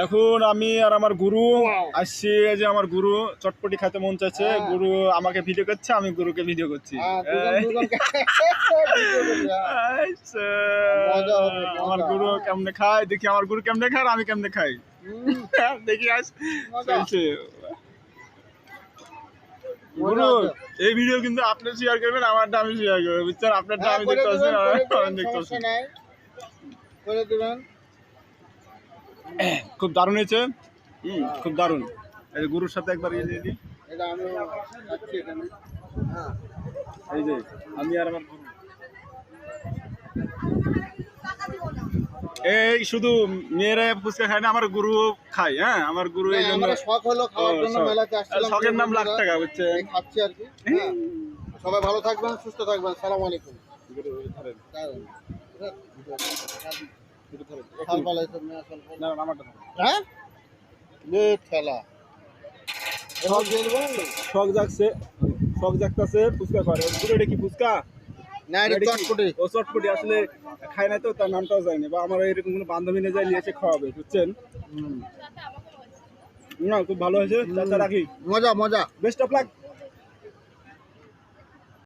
এখন আমি আর আমার গুরু আসছি, এই যে আমার গুরু চটপটি খেতে মন চাইছে, গুরু আমাকে ভিডিও করছে, আমি গুরুকে ভিডিও করছি। আচ্ছা, আমার গুরু কেমনে খায় দেখি, আমার গুরু কেমনে খায় আর আমি কেমনে খাই দেখি। আজ চলছে গুরু, এই ভিডিও কিন্তু আপনি শেয়ার করবেন, আমারটা আমি শেয়ার করবো, বুঝছেন? আপনারটা আমি দেখতে পাচ্ছি, আমি দেখতে পাচ্ছি। খুব দারুণ হয়েছে, খুব দারুণ। এই গুরুর সাথে একবার ইয়ে দিয়ে দিই। এই যে আমি আর আমার গুরু, এই শুধু মেয়েরা ফুচকা খায় না, আমার গুরু খায়। হ্যাঁ, আমার গুরু এই জন্য শখ হলো খাওয়ার জন্য মেলাতে আসছিলাম। শখের নাম লাখ টাকা, বুঝছেন? খাচ্ছি আর কি। সবাই ভালো থাকবেন, সুস্থ থাকবেন। সালাম আলাইকুম। হ্যাঁ, ঠেলা শখ জাগছে, শখ জাগতেছে ফুচকা করে। এটা কি ফুচকা না, এটা চটপটি। ও চটপটি আসলে খায় না তো, তার নামটাও যায়নি, বা আমার এরকম কোনো বান্ধবী নিয়ে যায়, নিয়ে এসে খাওয়াবে, বুঝছেন? না, খুব ভালো হয়েছে। চাচা রাখি, মজা মজা। Best of luck.